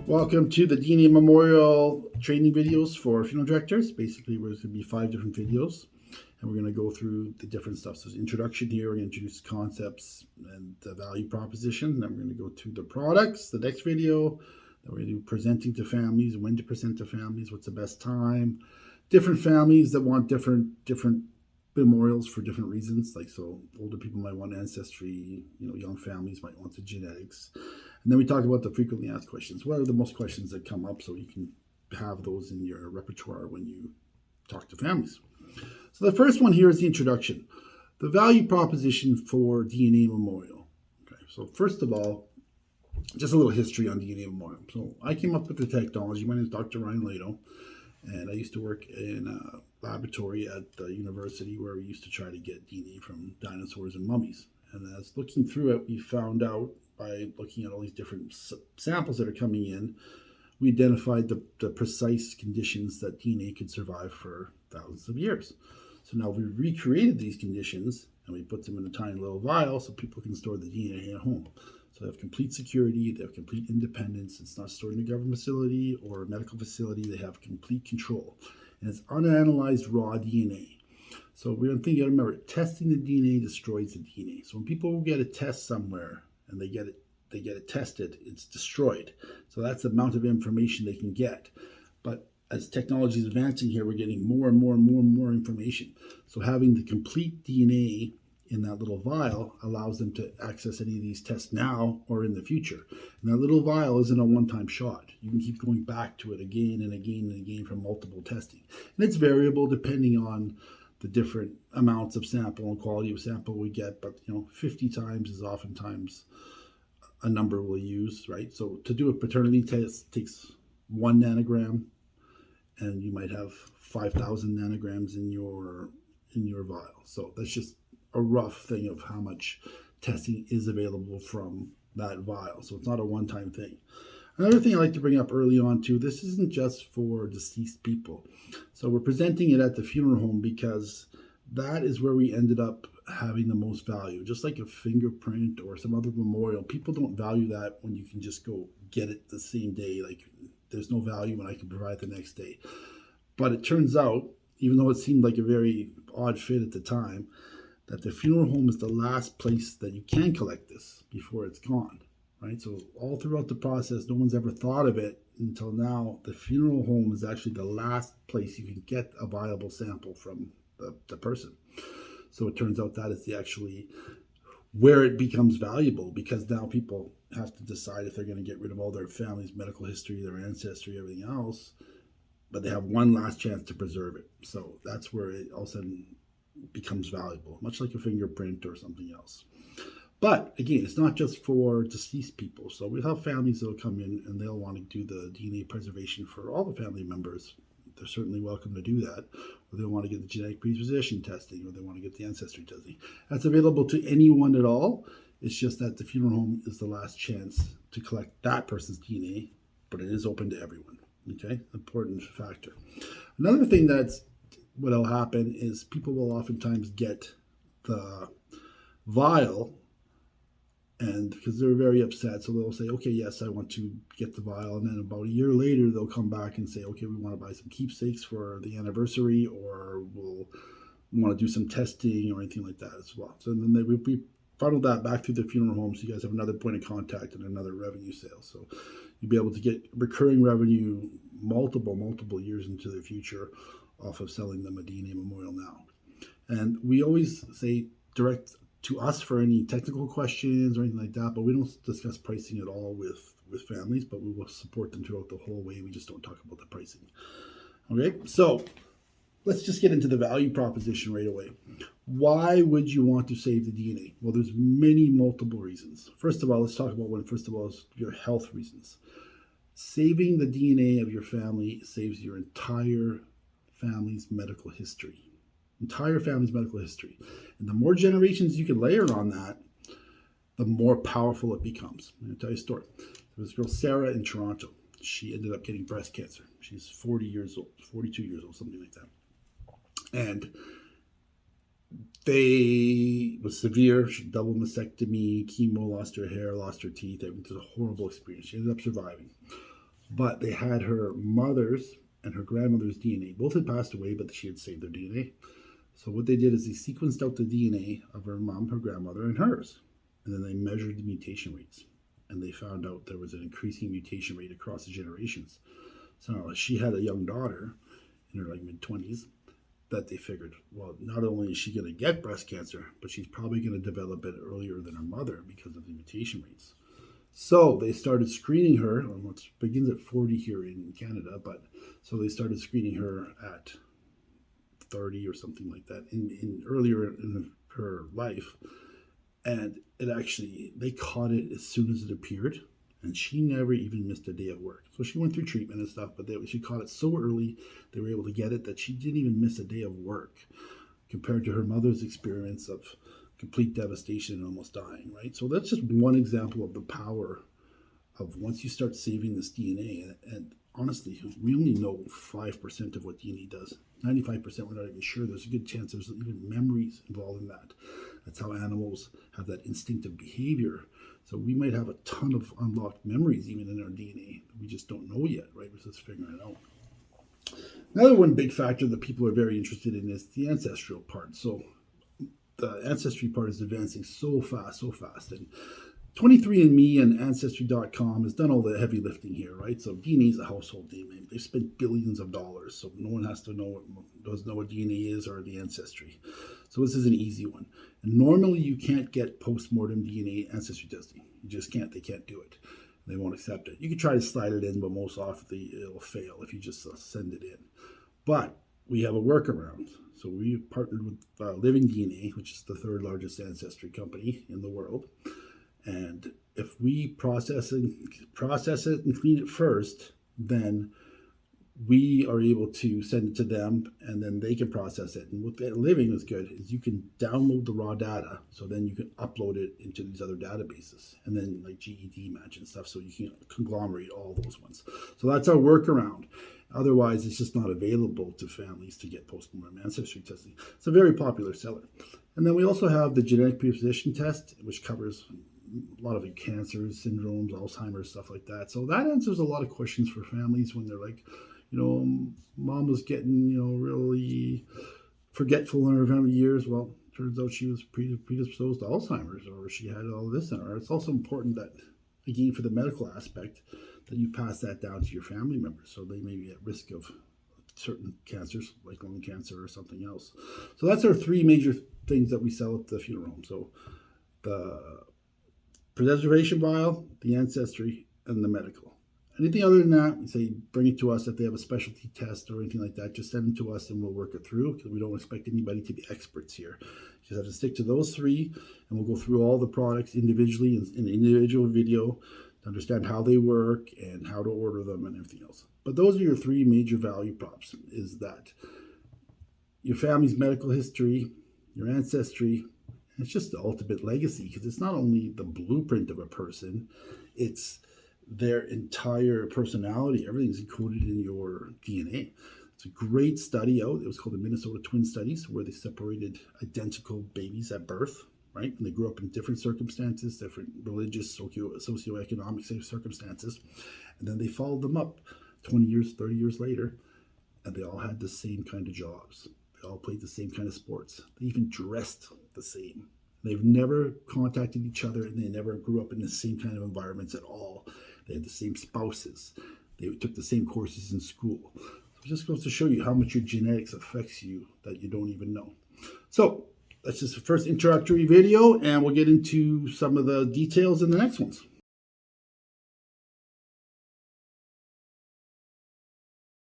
Welcome to the DNA Memorial training videos for funeral directors. Basically, there's going to be 5 different videos, and we're going to go through the different stuff. So, introduction here, we're going to introduce concepts and the value proposition. Then we're going to go to the products, the next video. Then we're going to do presenting to families, when to present to families, what's the best time. Different families that want different memorials for different reasons. Like, so older people might want ancestry, young families might want the genetics. And then we talk about the frequently asked questions. What are the most questions that come up, so you can have those in your repertoire when you talk to families. So the first one here is the introduction. The value proposition for DNA Memorial. Okay, so first of all, just a little history on DNA Memorial. So I came up with the technology. My name is Dr. Ryan Lato, and I used to work in a laboratory at the university where we used to try to get DNA from dinosaurs and mummies. And as looking through it, we found out by looking at all these different samples that are coming in, we identified the precise conditions that DNA could survive for thousands of years. So now we recreated these conditions and we put them in a tiny little vial so people can store the DNA at home. So they have complete security, they have complete independence. It's not stored in a government facility or a medical facility. They have complete control. And it's unanalyzed raw DNA. So one thing you gotta remember, testing the DNA destroys the DNA. So when people get a test somewhere and they get it tested, it's destroyed. So that's the amount of information they can get. But as technology is advancing here, we're getting more and more and more and more information. So having the complete DNA in that little vial allows them to access any of these tests now or in the future. And that little vial isn't a one-time shot. You can keep going back to it again and again and again for multiple testing. And it's variable depending on the different amounts of sample and quality of sample we get, but 50 times is oftentimes a number we'll use, right? So to do a paternity test takes 1 nanogram, and you might have 5,000 nanograms in your vial. So that's just a rough thing of how much testing is available from that vial. So it's not a one-time thing. Another thing I like to bring up early on too, this isn't just for deceased people. So we're presenting it at the funeral home because that is where we ended up having the most value. Just like a fingerprint or some other memorial, people don't value that when you can just go get it the same day. Like, there's no value when I can provide the next day. But it turns out, even though it seemed like a very odd fit at the time, that the funeral home is the last place that you can collect this before it's gone, right? So all throughout the process, no one's ever thought of it until now. The funeral home is actually the last place you can get a viable sample from the person. So it turns out that is actually where it becomes valuable, because now people have to decide if they're going to get rid of all their family's medical history, their ancestry, everything else, but they have one last chance to preserve it. So that's where it all of a sudden becomes valuable, much like a fingerprint or something else. But again, it's not just for deceased people. So we have families that'll come in and they'll want to do the DNA preservation for all the family members. They're certainly welcome to do that. Or they want to get the genetic predisposition testing, or they want to get the ancestry testing. That's available to anyone at all. It's just that the funeral home is the last chance to collect that person's DNA, but it is open to everyone. Okay, important factor. Another thing that's what'll happen is people will oftentimes get the vial, and because they're very upset, so they'll say, okay, yes, I want to get the vial, and then about a year later they'll come back and say, okay, we want to buy some keepsakes for the anniversary, or we'll want to do some testing or anything like that as well. So then we funnel that back through the funeral home, so you guys have another point of contact and another revenue sale. So you'll be able to get recurring revenue multiple years into the future off of selling them a DNA Memorial now. And we always say direct to us for any technical questions or anything like that, but we don't discuss pricing at all with families, but we will support them throughout the whole way. We just don't talk about the pricing. Okay, so let's just get into the value proposition right away. Why would you want to save the DNA? Well, there's multiple reasons. First of all, let's talk about your health reasons. Saving the DNA of your family saves your entire family's medical history. And the more generations you can layer on that, the more powerful it becomes. I'm going to tell you a story. There was a girl, Sarah, in Toronto. She ended up getting breast cancer. She's 42 years old, something like that. And they was severe. She double mastectomy, chemo, lost her hair, lost her teeth. It was a horrible experience. She ended up surviving. but they had her mother's and her grandmother's DNA. Both had passed away, but she had saved their DNA. So what they did is they sequenced out the DNA of her mom, her grandmother, and hers. And then they measured the mutation rates. And they found out there was an increasing mutation rate across the generations. So she had a young daughter in her mid-20s that they figured, well, not only is she going to get breast cancer, but she's probably going to develop it earlier than her mother because of the mutation rates. So they started screening her, it begins at 40 here in Canada, but so they started screening her at 30 or something like that in earlier in her life. And they caught it as soon as it appeared. And she never even missed a day of work. So she went through treatment and stuff, but she caught it so early, they were able to get it that she didn't even miss a day of work compared to her mother's experience of complete devastation and almost dying, right? So that's just one example of the power of once you start saving this DNA. And honestly, we only know 5% of what DNA does. 95% we're not even sure. There's a good chance there's even memories involved in that. That's how animals have that instinctive behavior. So we might have a ton of unlocked memories even in our DNA that we just don't know yet, right? We're just figuring it out. Another one big factor that people are very interested in is the ancestral part. So the ancestry part is advancing so fast. And 23andMe and Ancestry.com has done all the heavy lifting here, right? So DNA is a household name. They've spent billions of dollars, so no one has to know what DNA is or the ancestry. So this is an easy one. And normally you can't get post-mortem DNA ancestry testing. You just can't. They can't do it. They won't accept it. You can try to slide it in, but most often it'll fail if you just send it in. But we have a workaround. So we partnered with Living DNA, which is the third largest ancestry company in the world. And if we process it and clean it first, then we are able to send it to them and then they can process it. And what Living is good is you can download the raw data, so then you can upload it into these other databases and then like GED match and stuff, so you can conglomerate all those ones. So that's our workaround. Otherwise, it's just not available to families to get post-mortem ancestry testing. It's a very popular seller. And then we also have the genetic predisposition test, which covers a lot of cancers, syndromes, Alzheimer's, stuff like that. So that answers a lot of questions for families when they're like, mom was getting, really forgetful in her family years. Well, turns out she was predisposed to Alzheimer's, or she had all this in her. It's also important that, again, for the medical aspect, that you pass that down to your family members, so they may be at risk of certain cancers, like lung cancer or something else. So that's our three major things that we sell at the funeral home. So the preservation vial, the ancestry, and the medical. Anything other than that, we say bring it to us. If they have a specialty test or anything like that, just send them to us and we'll work it through, because we don't expect anybody to be experts here. You just have to stick to those three, and we'll go through all the products individually in an individual video to understand how they work and how to order them and everything else. But those are your three major value props, is that your family's medical history, your ancestry, and it's just the ultimate legacy, because it's not only the blueprint of a person, it's their entire personality. Everything's encoded in your DNA. It's a great study out. It was called the Minnesota Twin Studies, where they separated identical babies at birth, right? And they grew up in different circumstances, different religious, socioeconomic circumstances. And then they followed them up 20 years, 30 years later, and they all had the same kind of jobs. They all played the same kind of sports. They even dressed the same. They've never contacted each other, and they never grew up in the same kind of environments at all. They had the same spouses. They took the same courses in school. So it just goes to show you how much your genetics affects you that you don't even know. So that's just the first introductory video, and we'll get into some of the details in the next ones.